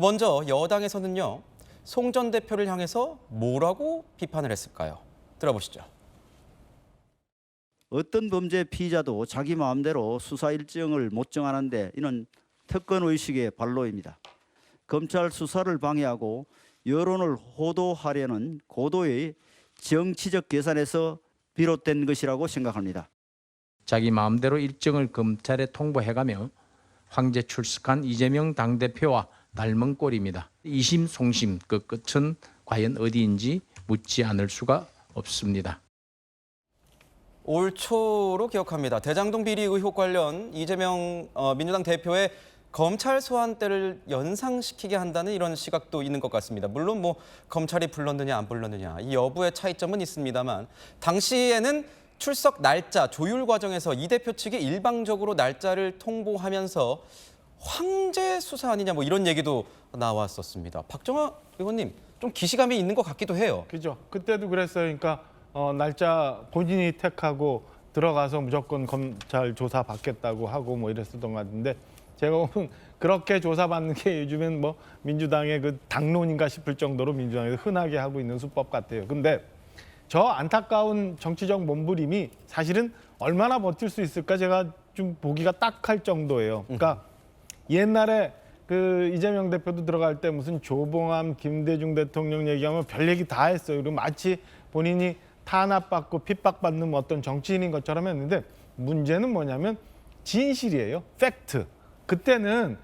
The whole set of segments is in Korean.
먼저 여당에서는요, 송 전 대표를 향해서 뭐라고 비판을 했을까요? 들어보시죠. 어떤 범죄 피의자도 자기 마음대로 수사 일정을 못 정하는데 이는 특권의식의 발로입니다. 검찰 수사를 방해하고 여론을 호도하려는 고도의 정치적 계산에서 비롯된 것이라고 생각합니다. 자기 마음대로 일정을 검찰에 통보해가며 황제 출석한 이재명 당대표와 닮은 꼴입니다. 이심송심 그 끝은 과연 어디인지 묻지 않을 수가 없습니다. 올 초로 기억합니다. 대장동 비리 의혹 관련 이재명 민주당 대표의 검찰 소환 때를 연상시키게 한다는 이런 시각도 있는 것 같습니다. 물론 뭐 검찰이 불렀느냐 안 불렀느냐 이 여부의 차이점은 있습니다만 당시에는 출석 날짜 조율 과정에서 이 대표 측이 일방적으로 날짜를 통보하면서 황제 수사 아니냐 뭐 이런 얘기도 나왔었습니다. 박정화 의원님 좀 기시감이 있는 것 같기도 해요. 그죠. 그때도 그랬어요. 그러니까 날짜 본인이 택하고 들어가서 무조건 검찰 조사 받겠다고 하고 뭐 이랬었던 것 같은데 제가 보면 그렇게 조사받는 게 요즘엔 뭐 민주당의 그 당론인가 싶을 정도로 민주당에서 흔하게 하고 있는 수법 같아요. 근데 저 안타까운 정치적 몸부림이 사실은 얼마나 버틸 수 있을까 제가 좀 보기가 딱할 정도예요. 그러니까 옛날에 그 이재명 대표도 들어갈 때 무슨 조봉암, 김대중 대통령 얘기하면 별 얘기 다 했어요. 그리고 마치 본인이 탄압받고 핍박받는 어떤 정치인인 것처럼 했는데 문제는 뭐냐면 진실이에요. 팩트. 그때는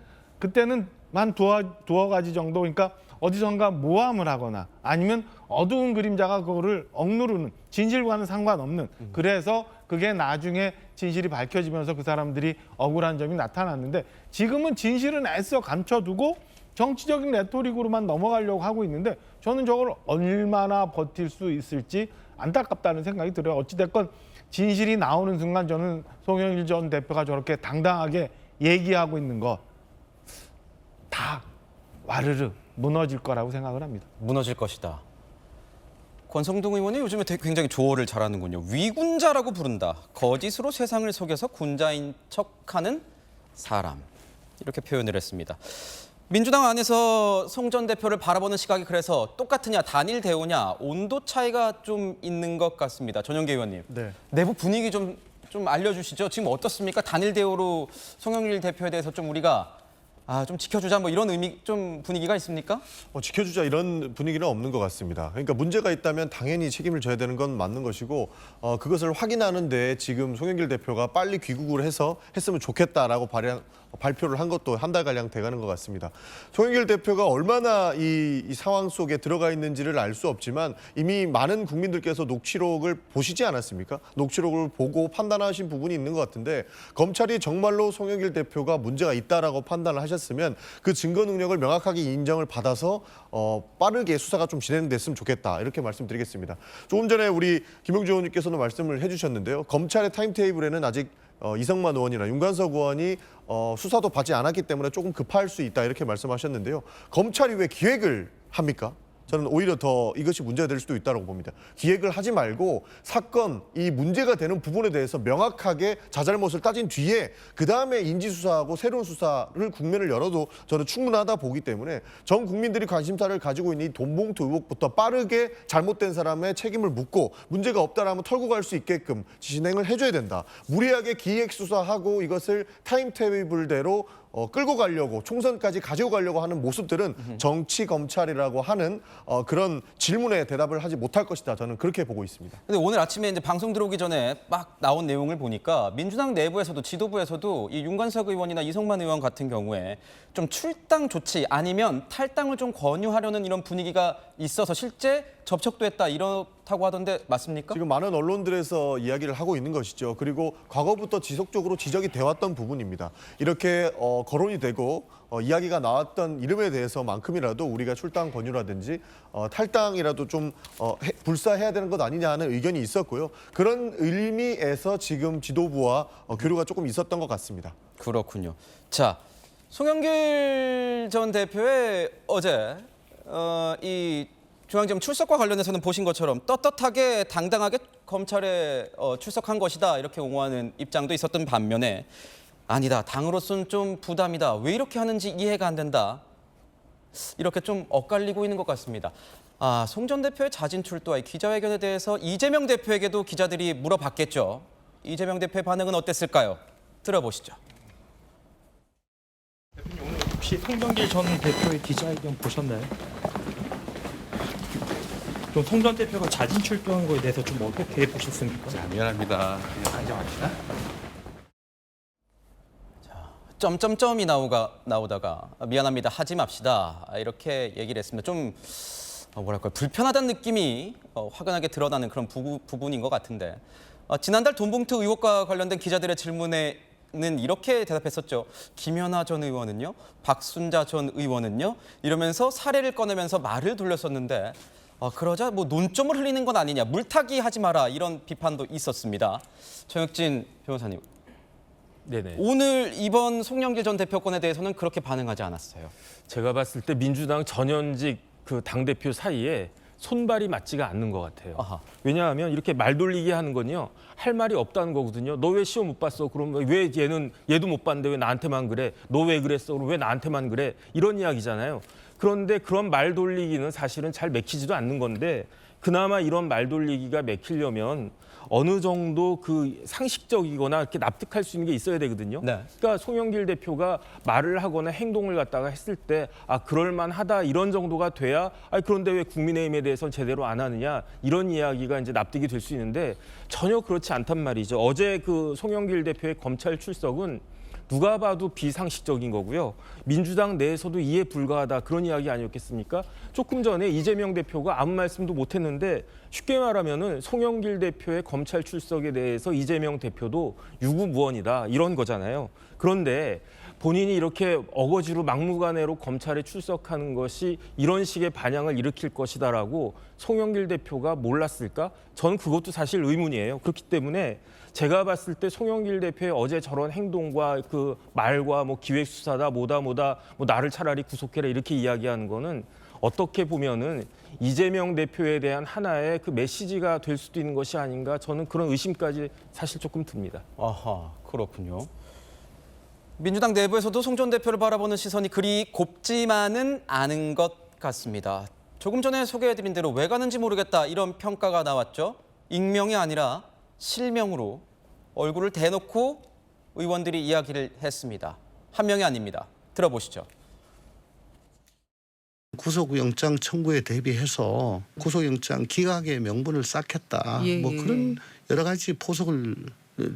한 두어 가지 정도 그러니까 어디선가 모함을 하거나 아니면 어두운 그림자가 그거를 억누르는 진실과는 상관없는 그래서 그게 나중에 진실이 밝혀지면서 그 사람들이 억울한 점이 나타났는데 지금은 진실은 애써 감춰두고 정치적인 레토릭으로만 넘어가려고 하고 있는데 저는 저걸 얼마나 버틸 수 있을지 안타깝다는 생각이 들어요. 어찌됐건 진실이 나오는 순간 저는 송영길 전 대표가 저렇게 당당하게 얘기하고 있는 거 다 와르르 무너질 거라고 생각을 합니다. 무너질 것이다. 권성동 의원이 요즘에 굉장히 조어를 잘하는군요. 위군자라고 부른다. 거짓으로 세상을 속여서 군자인 척하는 사람. 이렇게 표현을 했습니다. 민주당 안에서 송 전 대표를 바라보는 시각이 그래서 똑같으냐, 단일 대우냐, 온도 차이가 좀 있는 것 같습니다. 전영기 의원님. 네. 내부 분위기 좀 알려주시죠. 지금 어떻습니까? 단일 대우로 송영길 대표에 대해서 좀 우리가 좀 지켜주자 뭐 이런 의미 좀 분위기가 있습니까? 지켜주자 이런 분위기는 없는 것 같습니다. 그러니까 문제가 있다면 당연히 책임을 져야 되는 건 맞는 것이고 그것을 확인하는데 지금 송영길 대표가 빨리 귀국을 해서 했으면 좋겠다라고 발표를 한 것도 한 달가량 돼가는 것 같습니다. 송영길 대표가 얼마나 이 상황 속에 들어가 있는지를 알 수 없지만 이미 많은 국민들께서 녹취록을 보시지 않았습니까? 녹취록을 보고 판단하신 부분이 있는 것 같은데 검찰이 정말로 송영길 대표가 문제가 있다라고 판단을 하셨으면 그 증거 능력을 명확하게 인정을 받아서 빠르게 수사가 좀 진행됐으면 좋겠다 이렇게 말씀드리겠습니다. 조금 전에 우리 김용주 의원님께서도 말씀을 해주셨는데요. 검찰의 타임테이블에는 아직 이성만 의원이나 윤관석 의원이 수사도 받지 않았기 때문에 조금 급할 수 있다 이렇게 말씀하셨는데요. 검찰이 왜 기획을 합니까? 저는 오히려 더 이것이 문제가 될 수도 있다고 봅니다. 기획을 하지 말고 사건, 이 문제가 되는 부분에 대해서 명확하게 자잘못을 따진 뒤에 그다음에 인지수사하고 새로운 수사를 국면을 열어도 저는 충분하다 보기 때문에 전 국민들이 관심사를 가지고 있는 이 돈봉투 의혹부터 빠르게 잘못된 사람의 책임을 묻고 문제가 없다라면 털고 갈 수 있게끔 진행을 해줘야 된다. 무리하게 기획 수사하고 이것을 타임테이블대로 끌고 가려고 총선까지 가지고 가려고 하는 모습들은 정치 검찰이라고 하는 그런 질문에 대답을 하지 못할 것이다. 저는 그렇게 보고 있습니다. 근데 오늘 아침에 이제 방송 들어오기 전에 막 나온 내용을 보니까 민주당 내부에서도 지도부에서도 이 윤관석 의원이나 이성만 의원 같은 경우에 좀 출당 조치 아니면 탈당을 좀 권유하려는 이런 분위기가 있어서 실제 접촉도 했다 이렇다고 하던데 맞습니까? 지금 많은 언론들에서 이야기를 하고 있는 것이죠. 그리고 과거부터 지속적으로 지적이 되어왔던 부분입니다. 이렇게 거론이 되고 이야기가 나왔던 이름에 대해서만큼이라도 우리가 출당 권유라든지 탈당이라도 좀 불사해야 되는 것 아니냐 하는 의견이 있었고요. 그런 의미에서 지금 지도부와 교류가 조금 있었던 것 같습니다. 그렇군요. 자, 송영길 전 대표의 어제 이 중앙지검 출석과 관련해서는 보신 것처럼 떳떳하게 당당하게 검찰에 출석한 것이다 이렇게 옹호하는 입장도 있었던 반면에 아니다 당으로서는 좀 부담이다 왜 이렇게 하는지 이해가 안 된다 이렇게 좀 엇갈리고 있는 것 같습니다. 송 전 대표의 자진 출두와 기자회견에 대해서 이재명 대표에게도 기자들이 물어봤겠죠. 이재명 대표의 반응은 어땠을까요? 들어보시죠. 오늘 혹시 송영길 전 대표의 기자회견 보셨나요? 좀 송 전 대표가 자진 출두한 거에 대해서 좀 어떻게 보셨습니까? 자, 미안합니다. 그냥 안정합시다. 점점점이 나오다가 미안합니다. 하지 맙시다. 이렇게 얘기를 했습니다. 좀 뭐랄까요, 불편하다는 느낌이 화끈하게 드러나는 그런 부분인 것 같은데 지난달 돈봉투 의혹과 관련된 기자들의 질문에는 이렇게 대답했었죠. 김연아 전 의원은요, 박순자 전 의원은요, 이러면서 사례를 꺼내면서 말을 돌렸었는데 그러자 뭐 논점을 흘리는 건 아니냐, 물타기 하지 마라, 이런 비판도 있었습니다. 정혁진 변호사님, 네네. 오늘 이번 송영길 전 대표권에 대해서는 그렇게 반응하지 않았어요. 제가 봤을 때 민주당 전현직 그 당대표 사이에 손발이 맞지가 않는 것 같아요. 아하. 왜냐하면 이렇게 말 돌리게 하는 건요, 할 말이 없다는 거거든요. 너 왜 시험 못 봤어? 그럼 왜 얘도 못 봤는데 왜 나한테만 그래? 너 왜 그랬어? 그럼 왜 나한테만 그래? 이런 이야기잖아요. 그런데 그런 말 돌리기는 사실은 잘 맥히지도 않는 건데, 그나마 이런 말 돌리기가 맥히려면 어느 정도 그 상식적이거나 이렇게 납득할 수 있는 게 있어야 되거든요. 네. 그러니까 송영길 대표가 말을 하거나 행동을 갖다가 했을 때 그럴만하다 이런 정도가 돼야 그런데 왜 국민의힘에 대해서는 제대로 안 하느냐 이런 이야기가 이제 납득이 될 수 있는데 전혀 그렇지 않단 말이죠. 어제 그 송영길 대표의 검찰 출석은 누가 봐도 비상식적인 거고요. 민주당 내에서도 이해 불가하다 그런 이야기 아니었겠습니까? 조금 전에 이재명 대표가 아무 말씀도 못했는데 쉽게 말하면은 송영길 대표의 검찰 출석에 대해서 이재명 대표도 유구무원이다 이런 거잖아요. 그런데 본인이 이렇게 어거지로 막무가내로 검찰에 출석하는 것이 이런 식의 반향을 일으킬 것이다라고 송영길 대표가 몰랐을까? 저는 그것도 사실 의문이에요. 그렇기 때문에 제가 봤을 때 송영길 대표의 어제 저런 행동과 그 말과 뭐 기획수사다 뭐다 뭐 나를 차라리 구속해라 이렇게 이야기하는 거는 어떻게 보면은 이재명 대표에 대한 하나의 그 메시지가 될 수도 있는 것이 아닌가, 저는 그런 의심까지 사실 조금 듭니다. 아하, 그렇군요. 민주당 내부에서도 송 전 대표를 바라보는 시선이 그리 곱지만은 않은 것 같습니다. 조금 전에 소개해드린 대로 왜 가는지 모르겠다 이런 평가가 나왔죠. 익명이 아니라 실명으로 얼굴을 대놓고 의원들이 이야기를 했습니다. 한 명이 아닙니다. 들어보시죠. 구속영장 청구에 대비해서 구속영장 기각의 명분을 쌓겠다. 뭐 그런 여러 가지 포석을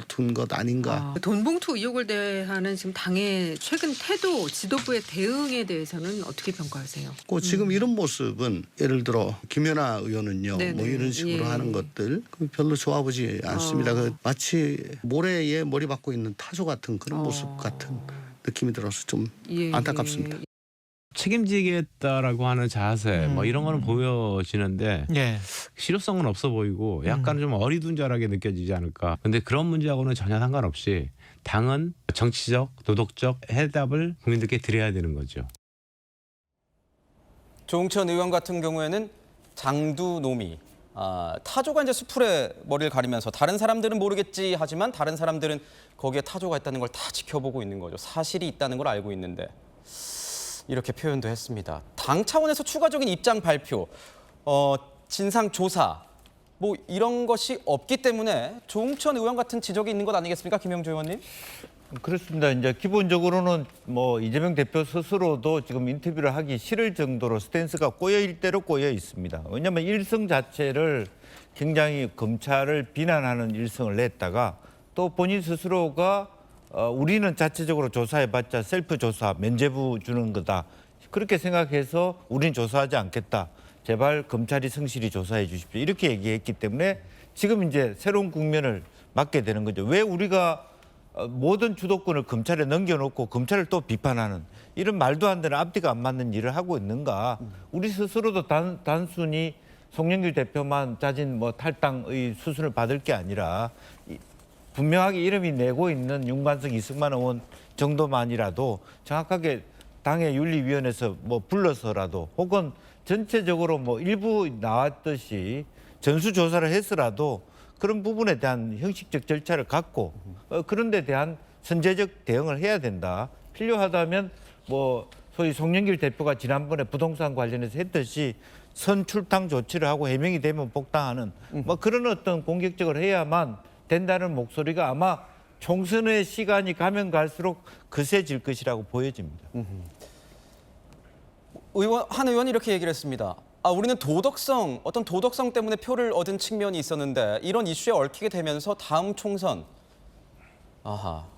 둔 것 아닌가. 돈봉투 의혹을 대하는 지금 당의 최근 태도, 지도부의 대응에 대해서는 어떻게 평가하세요? 지금 이런 모습은 예를 들어 김연아 의원은요, 네네. 뭐 이런 식으로 하는 것들 별로 좋아 보지 않습니다. 마치 모래에 머리 박고 있는 타조 같은 그런 모습 같은 느낌이 들어서 좀 안타깝습니다. 책임지겠다라고 하는 자세 뭐 이런 거는 보여지는데 실효성은 없어 보이고 약간 좀 어리둥절하게 느껴지지 않을까. 근데 그런 문제하고는 전혀 상관없이 당은 정치적, 도덕적 해답을 국민들께 드려야 되는 거죠. 조응천 의원 같은 경우에는 장두노미, 타조가 이제 수풀에 머리를 가리면서 다른 사람들은 모르겠지 하지만 다른 사람들은 거기에 타조가 있다는 걸 다 지켜보고 있는 거죠. 사실이 있다는 걸 알고 있는데. 이렇게 표현도 했습니다. 당 차원에서 추가적인 입장 발표, 진상 조사 뭐 이런 것이 없기 때문에 조응천 의원 같은 지적이 있는 것 아니겠습니까, 김영주 의원님? 그렇습니다. 이제 기본적으로는 뭐 이재명 대표 스스로도 지금 인터뷰를 하기 싫을 정도로 스탠스가 꼬여일 대로 꼬여 있습니다. 왜냐하면 일성 자체를 굉장히 검찰을 비난하는 일성을 냈다가 또 본인 스스로가 우리는 자체적으로 조사해봤자 셀프 조사, 면죄부 주는 거다. 그렇게 생각해서 우린 조사하지 않겠다. 제발 검찰이 성실히 조사해 주십시오. 이렇게 얘기했기 때문에 지금 이제 새로운 국면을 맞게 되는 거죠. 왜 우리가 모든 주도권을 검찰에 넘겨놓고 검찰을 또 비판하는 이런 말도 안 되는 앞뒤가 안 맞는 일을 하고 있는가. 우리 스스로도 단순히 송영길 대표만 자진 뭐 탈당의 수순을 받을 게 아니라 분명하게 이름이 내고 있는 윤관석, 이승만 의원 정도만이라도 정확하게 당의 윤리위원회에서 뭐 불러서라도 혹은 전체적으로 뭐 일부 나왔듯이 전수조사를 해서라도 그런 부분에 대한 형식적 절차를 갖고 그런 데 대한 선제적 대응을 해야 된다. 필요하다면 뭐 소위 송영길 대표가 지난번에 부동산 관련해서 했듯이 선출당 조치를 하고 해명이 되면 복당하는 뭐 그런 어떤 공격적으로 해야만 된다는 목소리가 아마 총선의 시간이 가면 갈수록 거세질 것이라고 보여집니다. 한 의원이 이렇게 얘기를 했습니다. 우리는 어떤 도덕성 때문에 표를 얻은 측면이 있었는데 이런 이슈에 얽히게 되면서 다음 총선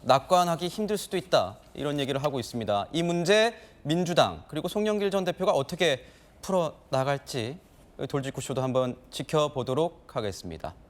낙관하기 힘들 수도 있다. 이런 얘기를 하고 있습니다. 이 문제 민주당 그리고 송영길 전 대표가 어떻게 풀어나갈지 돌직구쇼도 한번 지켜보도록 하겠습니다.